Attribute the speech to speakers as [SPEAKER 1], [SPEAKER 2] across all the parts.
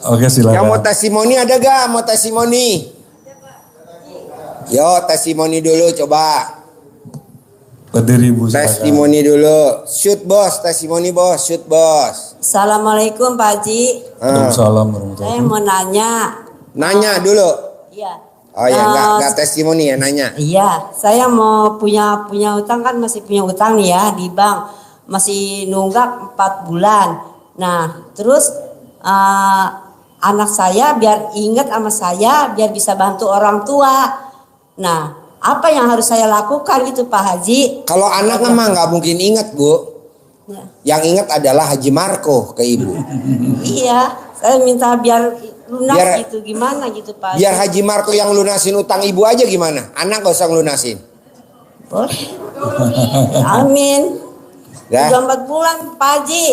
[SPEAKER 1] Oke, silakan.
[SPEAKER 2] Yang mau testimoni ada gak? Mau testimoni? Yo, testimoni dulu coba.
[SPEAKER 1] Berdiri Bu, silakan.
[SPEAKER 2] Testimoni dulu. Shoot bos, testimoni bos, shoot bos.
[SPEAKER 3] Assalamualaikum Pak Haji.
[SPEAKER 1] Waalaikumsalam warahmatullahi
[SPEAKER 3] Saya mau nanya.
[SPEAKER 2] Nanya dulu.
[SPEAKER 3] Iya.
[SPEAKER 2] Oh ya, enggak testimoni ya, nanya.
[SPEAKER 3] Iya, saya mau punya utang kan, masih punya utang nih ya di bank. Masih nunggak 4 bulan. Nah, terus anak saya biar ingat sama saya, biar bisa bantu orang tua. Nah, apa yang harus saya lakukan gitu Pak Haji?
[SPEAKER 2] Kalau anak mah nggak mungkin ingat Bu.
[SPEAKER 3] Ya.
[SPEAKER 2] Yang ingat adalah Haji Marco ke ibu.
[SPEAKER 3] Iya, saya minta biar lunas gitu, gimana gitu Pak Haji.
[SPEAKER 2] Biar Haji Marco yang lunasin utang ibu aja gimana? Anak gak usah lunasin.
[SPEAKER 3] Boleh. Amin.
[SPEAKER 2] Ya.
[SPEAKER 3] Udah 4 bulan Pak Haji.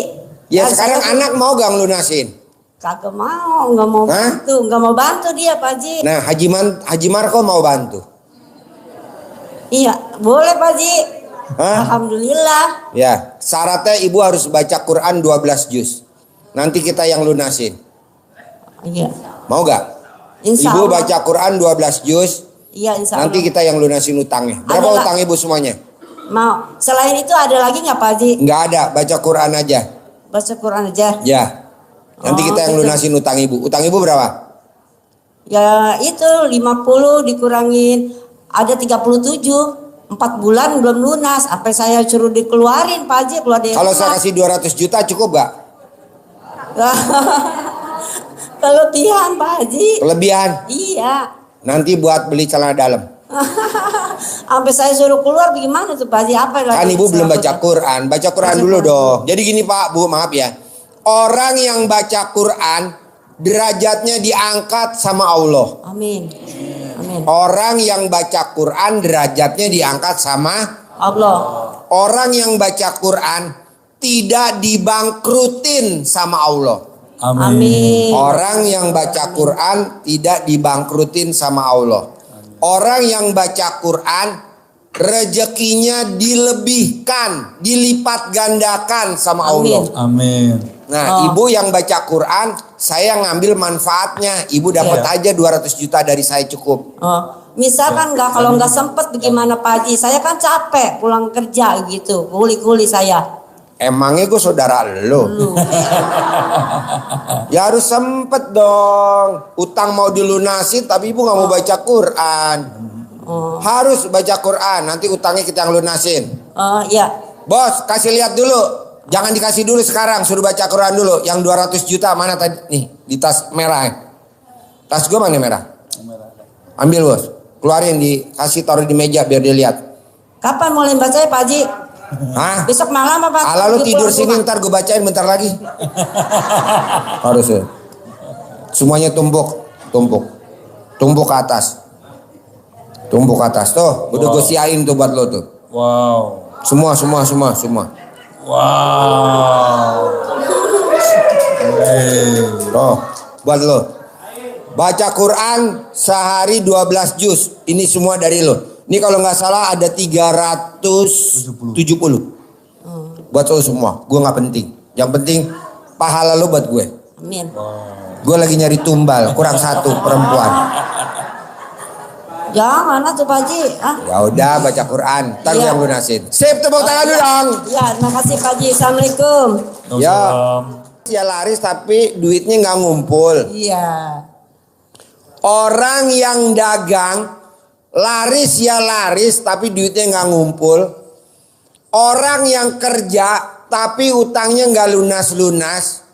[SPEAKER 2] Ya sekarang anak mau gak ngelunasin?
[SPEAKER 3] Kagak mau, nggak mau bantu dia Pak Haji.
[SPEAKER 2] Nah Haji Marco mau bantu.
[SPEAKER 3] Iya, boleh Pak Haji. Alhamdulillah.
[SPEAKER 2] Ya, syaratnya ibu harus baca Quran 12 juz. Nanti kita yang lunasin.
[SPEAKER 3] Iya.
[SPEAKER 2] Mau gak?
[SPEAKER 3] Insya
[SPEAKER 2] Ibu
[SPEAKER 3] Allah.
[SPEAKER 2] baca Quran 12 juz.
[SPEAKER 3] Iya, insya Allah.
[SPEAKER 2] Nanti kita yang lunasin utangnya. Berapa utang ibu semuanya?
[SPEAKER 3] Mau. Selain itu ada lagi nggak Pak Haji?
[SPEAKER 2] Nggak ada, baca Quran aja.
[SPEAKER 3] Baca Quran aja.
[SPEAKER 2] Ya. Nanti kita yang
[SPEAKER 3] gitu.
[SPEAKER 2] lunasin utang ibu. Utang ibu berapa?
[SPEAKER 3] Ya itu 50 dikurangin ada 37. 4 bulan belum lunas. Apa saya suruh dikeluarin Pak Haji, keluar dari
[SPEAKER 2] Kalau saya kasih 200 juta cukup gak?
[SPEAKER 3] Kelebihan Pak Haji.
[SPEAKER 2] Kelebihan?
[SPEAKER 3] Iya.
[SPEAKER 2] Nanti buat beli celana dalam.
[SPEAKER 3] Sampai saya suruh keluar bagaimana tuh Pak Haji? Apa
[SPEAKER 2] Kan ibu belum baca Quran. Baca Quran dulu dong. Jadi gini Pak, Bu, maaf ya. Orang yang baca Quran derajatnya diangkat sama Allah.
[SPEAKER 3] Amin. Amin.
[SPEAKER 2] Orang yang baca Quran derajatnya diangkat sama
[SPEAKER 3] Allah.
[SPEAKER 2] Orang yang baca Quran tidak dibangkrutin sama Allah.
[SPEAKER 3] Amin.
[SPEAKER 2] Orang yang baca Quran tidak dibangkrutin sama Allah. Orang yang baca Quran rezekinya dilebihkan, dilipat gandakan sama Allah.
[SPEAKER 1] Amin.
[SPEAKER 2] Nah, ibu yang baca Quran, saya ngambil manfaatnya. Ibu dapat aja 200 juta dari saya cukup.
[SPEAKER 3] Misalkan kalau nggak sempet bagaimana Pak Haji? Saya kan capek pulang kerja gitu, kuli saya.
[SPEAKER 2] Emangnya gue saudara lo? Ya harus sempet dong. Utang mau dilunasi tapi ibu nggak mau baca Quran. Harus baca Quran. Nanti utangnya kita yang lunasin.
[SPEAKER 3] Iya.
[SPEAKER 2] Bos, kasih lihat dulu. Jangan dikasih dulu sekarang, suruh baca Quran dulu. Yang 200 juta mana tadi? Nih, di tas merah. Tas gue mana merah? Ambil bos, keluarin, dikasih taruh di meja biar dia lihat.
[SPEAKER 3] Kapan mulai baca ya Pak Haji?
[SPEAKER 2] Hah?
[SPEAKER 3] Besok malam apa?
[SPEAKER 2] Ala lu tidur sini, ntar gue bacain bentar lagi. Harus ya. Semuanya tumpuk ke atas. Tumpuk ke atas tuh, udah gue siain tuh buat lo tuh.
[SPEAKER 1] Wow.
[SPEAKER 2] Semua.
[SPEAKER 1] Wow.
[SPEAKER 2] Tuh, buat lo. Baca Quran sehari 12 juz. Ini semua dari lo. Ini kalau nggak salah ada 370. Buat lo semua. Gue nggak penting. Yang penting pahala lo buat gue.
[SPEAKER 3] Amin.
[SPEAKER 2] Gue lagi nyari tumbal, kurang 1 perempuan.
[SPEAKER 3] Jangan tuh Pak Haji.
[SPEAKER 2] Ya udah baca Quran, ntar yang lunasin. Sip, tepuk tangan dulu dong.
[SPEAKER 3] Ya, terima kasih Pak Haji. Assalamualaikum.
[SPEAKER 2] Ya laris tapi duitnya nggak ngumpul.
[SPEAKER 3] Iya.
[SPEAKER 2] Orang yang dagang laris ya laris tapi duitnya nggak ngumpul. Orang yang kerja tapi utangnya nggak lunas-lunas.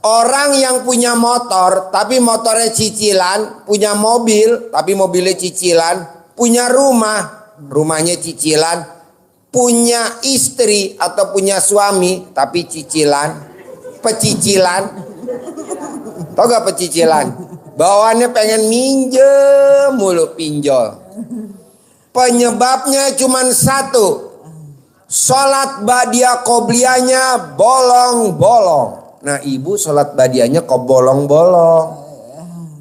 [SPEAKER 2] Orang yang punya motor tapi motornya cicilan, punya mobil tapi mobilnya cicilan, punya rumahnya cicilan, punya istri atau punya suami tapi pecicilan. Tau gak pecicilan? Bawaannya pengen minjem mulu, pinjol. Penyebabnya cuman satu. Sholat badiah qobliyahnya bolong-bolong. Nah ibu sholat badiahnya kok bolong-bolong.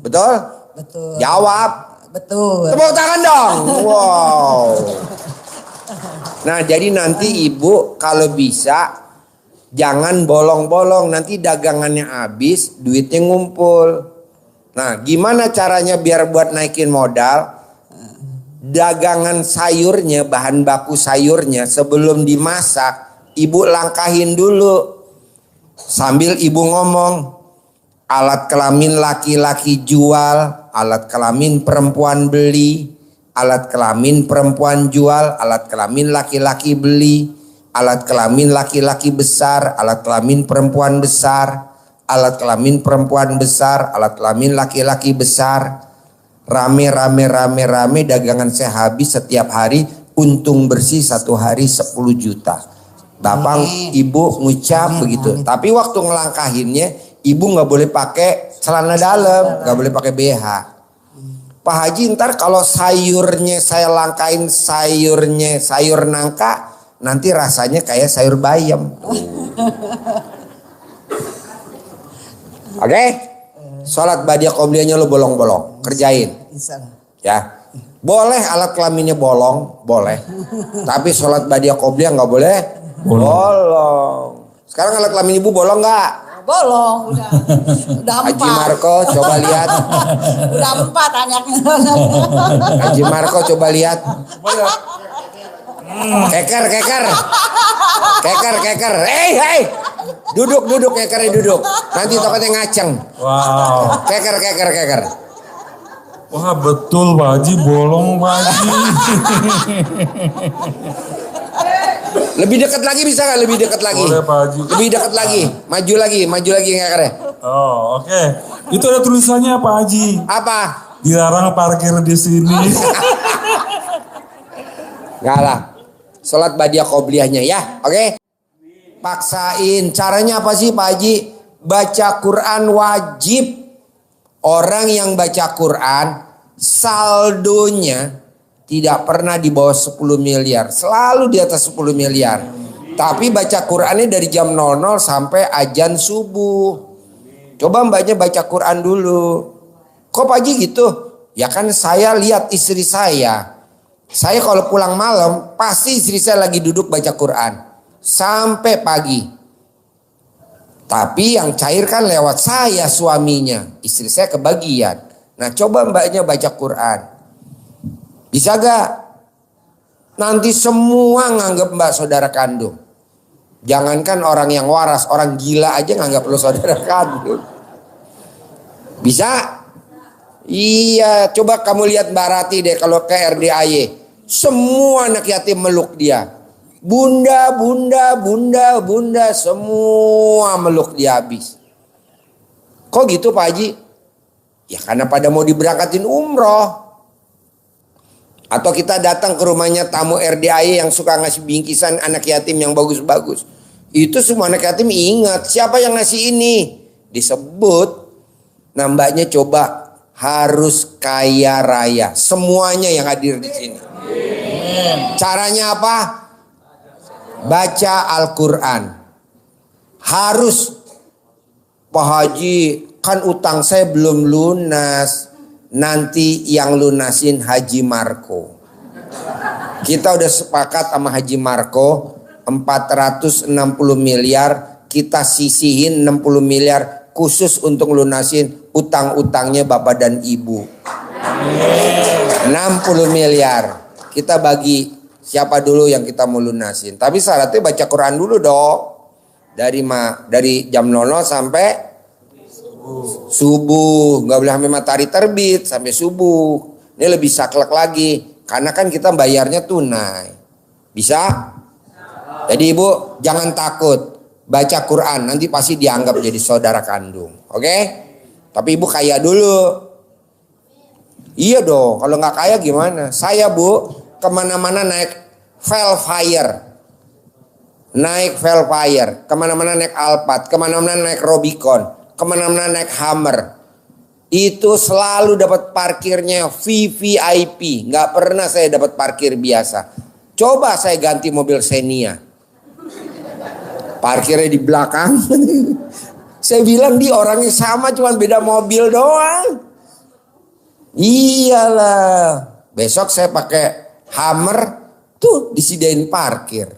[SPEAKER 2] Betul?
[SPEAKER 3] Betul.
[SPEAKER 2] Jawab.
[SPEAKER 3] Betul.
[SPEAKER 2] Tepuk tangan dong. Wow. Nah jadi nanti ibu kalau bisa Jangan bolong-bolong, nanti dagangannya habis, duitnya ngumpul. Nah, gimana caranya biar buat naikin modal? Dagangan sayurnya, bahan baku sayurnya sebelum dimasak, ibu langkahin dulu. Sambil ibu ngomong, alat kelamin laki-laki jual, alat kelamin perempuan beli, alat kelamin perempuan jual, alat kelamin laki-laki beli, alat kelamin laki-laki besar, alat kelamin perempuan besar, alat kelamin perempuan besar, alat kelamin laki-laki besar. Rame dagangan saya habis setiap hari, untung bersih satu hari 10 juta. Bapak ibu ngucap begitu. Tapi waktu ngelangkahinnya, ibu nggak boleh pakai celana dalam, nggak boleh pakai BH. Pak Haji, ntar kalau sayurnya saya langkain sayurnya sayur nangka, nanti rasanya kayak sayur bayam. Oke? Sholat badiah qobliyahnya lo bolong-bolong, kerjain. Ya. Boleh alat kelaminnya bolong, boleh. Tapi sholat badiah qobliyah nggak boleh bolong. Sekarang alat kelamin ibu bolong nggak?
[SPEAKER 4] Bolong, udah 4.
[SPEAKER 2] Haji Marco coba lihat.
[SPEAKER 4] Udah 4 anaknya.
[SPEAKER 2] Haji Marco coba lihat. Keker. Hei. Duduk kekernya duduk. Nanti toketnya ngaceng.
[SPEAKER 1] Wow.
[SPEAKER 2] Keker.
[SPEAKER 1] Wah betul Pak Haji, bolong Pak Haji.
[SPEAKER 2] Lebih dekat lagi bisa nggak? Lebih dekat lagi.
[SPEAKER 1] Boleh Pak Haji.
[SPEAKER 2] Lebih dekat lagi. Maju lagi kekernya.
[SPEAKER 1] Oh oke. Itu ada tulisannya Pak Haji.
[SPEAKER 2] Apa?
[SPEAKER 1] Dilarang parkir di sini.
[SPEAKER 2] Nggak lah. Sholat badiah qobliyahnya ya. Oke. Paksain. Caranya apa sih Pak Haji? Baca Quran wajib. Orang yang baca Quran saldonya tidak pernah di bawah 10 miliar. Selalu di atas 10 miliar. Tapi baca Qurannya dari jam 00 sampai azan subuh. Coba mbaknya baca Quran dulu. Kok Pak Haji gitu? Ya kan saya lihat istri saya. Saya kalau pulang malam pasti istri saya lagi duduk baca Quran. Sampai pagi. Tapi yang cair kan lewat saya suaminya. Istri saya kebagian. Nah coba mbaknya baca Quran. Bisa gak? Nanti semua nganggap mbak saudara kandung. Jangankan orang yang waras, orang gila aja nganggap lo saudara kandung. Bisa? Iya, coba kamu lihat Mbak Rati deh kalau ke RDAY. Semua anak yatim meluk dia. Bunda, semua meluk dia habis. Kok gitu Pak Haji? Ya karena pada mau diberangkatin umroh. Atau kita datang ke rumahnya tamu RDAY yang suka ngasih bingkisan anak yatim yang bagus-bagus. Itu semua anak yatim ingat siapa yang ngasih ini. Disebut. Nah mbaknya coba harus kaya raya. Semuanya yang hadir di sini. Caranya apa? Baca Al-Quran. Harus. Pak Haji kan utang saya belum lunas. Nanti yang lunasin Haji Marco. Kita udah sepakat sama Haji Marco 460 miliar. Kita sisihin 60 miliar khusus untuk lunasin utang-utangnya bapak dan ibu. 60 miliar. Kita bagi siapa dulu yang kita mau lunasin. Tapi syaratnya baca Quran dulu dong. Dari jam 00 sampai subuh. Nggak boleh sampai matahari terbit sampai subuh. Ini lebih saklek lagi. Karena kan kita bayarnya tunai. Bisa? Jadi ibu jangan takut. Baca Quran. Nanti pasti dianggap jadi saudara kandung. Oke? Tapi ibu kaya dulu. Iya dong. Kalau nggak kaya gimana? Saya bu kemana-mana naik Velfire. Naik Velfire. Kemana-mana naik Alphard. Kemana-mana naik Rubicon. Kemana-mana naik Hummer. Itu selalu dapat parkirnya VVIP. Nggak pernah saya dapat parkir biasa. Coba saya ganti mobil Xenia. Parkirnya di belakang. Saya bilang di orangnya sama, cuman beda mobil doang. Iyalah. Besok saya pakai Hummer, tuh disediain parkir.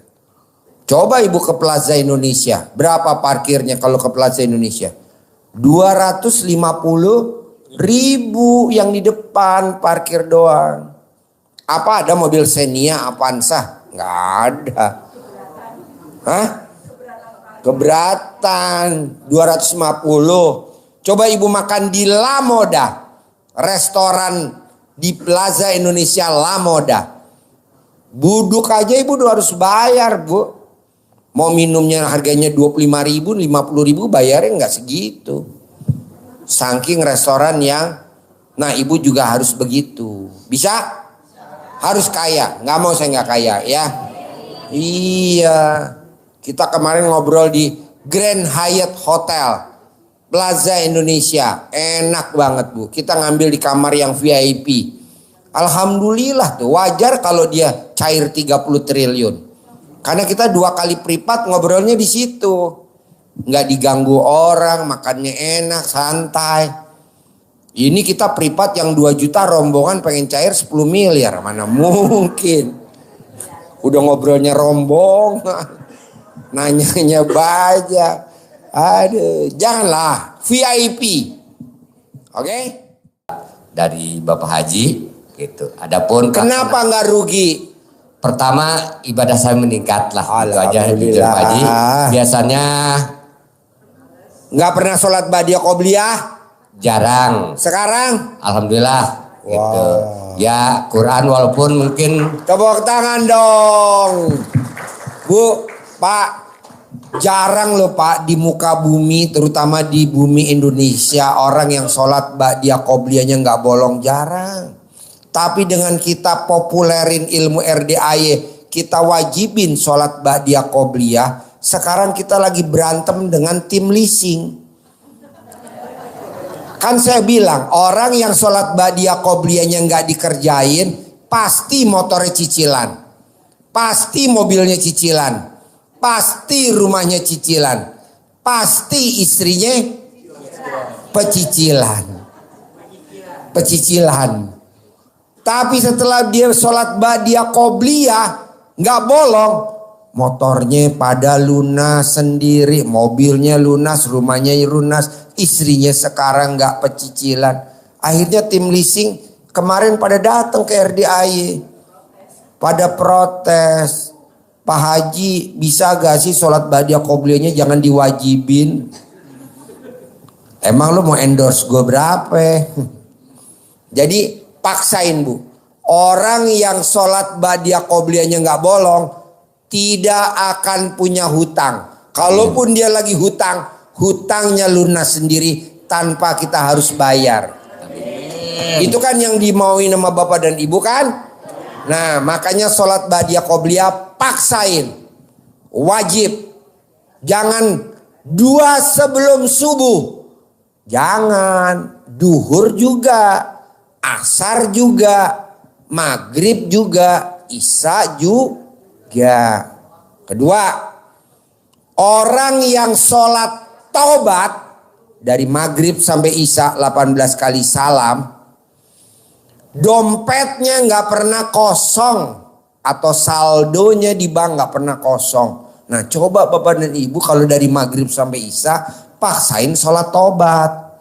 [SPEAKER 2] Coba ibu ke Plaza Indonesia. Berapa parkirnya kalau ke Plaza Indonesia? 250.000 yang di depan parkir doang. Apa ada mobil Xenia, Avanza? Nggak ada. Hah? Keberatan. 250. Coba ibu makan di La Moda. Restoran di Plaza Indonesia La Moda. Buduk aja ibu harus bayar, Bu. Mau minumnya harganya 25.000, 50.000, bayarnya nggak segitu. Saking restoran yang, nah ibu juga harus begitu. Bisa? Harus kaya. Nggak mau saya nggak kaya ya. Iya. Kita kemarin ngobrol di Grand Hyatt Hotel Plaza Indonesia. Enak banget Bu. Kita ngambil di kamar yang VIP. Alhamdulillah tuh. Wajar kalau dia cair 30 triliun. Karena kita 2 kali privat ngobrolnya di situ. Nggak diganggu orang, makannya enak, santai. Ini kita privat yang 2 juta rombongan pengen cair 10 miliar. Mana mungkin. Udah ngobrolnya rombongan. Nanyanya banyak. Aduh, janganlah. VIP. Oke?
[SPEAKER 5] Dari Bapak Haji gitu. Adapun
[SPEAKER 2] Kenapa nggak rugi?
[SPEAKER 5] pertama ibadah saya meningkat lah. Itu aja jujur Pak Haji. Biasanya
[SPEAKER 2] Nggak pernah sholat ba'diyah qobliyah?
[SPEAKER 5] jarang.
[SPEAKER 2] Sekarang?
[SPEAKER 5] Alhamdulillah gitu. Ya Quran walaupun mungkin
[SPEAKER 2] Tepuk tangan dong. Bu, Pak, jarang loh Pak di muka bumi, terutama di bumi Indonesia, orang yang sholat ba'diyah qobliyahnya nggak bolong, jarang. Tapi dengan kita populerin ilmu RDAY, kita wajibin sholat ba'diyah qobliyah. Sekarang kita lagi berantem dengan tim leasing. Kan saya bilang, orang yang sholat ba'diyah qobliyahnya nggak dikerjain, pasti motornya cicilan, pasti mobilnya cicilan, pasti rumahnya cicilan, pasti istrinya pecicilan. Tapi setelah dia sholat ba'diyah qobliyah nggak bolong, motornya pada lunas sendiri, mobilnya lunas, rumahnya lunas, istrinya sekarang nggak pecicilan. Akhirnya tim leasing kemarin pada datang ke RDAY, pada protes, Pak Haji bisa gak sih sholat ba'diyah qobliyahnya jangan diwajibin? Emang lu mau endorse gue berapa? Jadi paksain Bu. Orang yang sholat ba'diyah qobliyahnya nggak bolong tidak akan punya hutang. Kalaupun dia lagi hutang, hutangnya lunas sendiri tanpa kita harus bayar. Itu kan yang dimauin sama Bapak dan Ibu kan? Nah makanya sholat ba'diyah qobliyah paksain. Wajib. Jangan 2 sebelum subuh. Jangan. Duhur juga. Asar juga. Maghrib juga. Isya juga. Kedua, orang yang sholat taubat dari maghrib sampai isya 18 kali salam, dompetnya nggak pernah kosong atau saldonya di bank nggak pernah kosong. Nah coba Bapak dan Ibu kalau dari maghrib sampai isya paksain sholat taubat.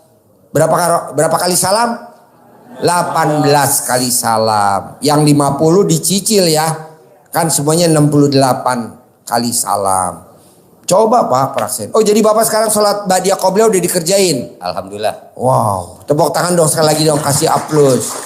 [SPEAKER 2] Berapa kali salam? 18 kali salam. Yang 50 dicicil ya. Kan semuanya 68 kali salam. Coba Pak praksin. Oh jadi Bapak sekarang sholat ba'diyah qobliyah udah dikerjain?
[SPEAKER 5] alhamdulillah.
[SPEAKER 2] Wow. Tepuk tangan dong sekali lagi dong. Kasih aplaus.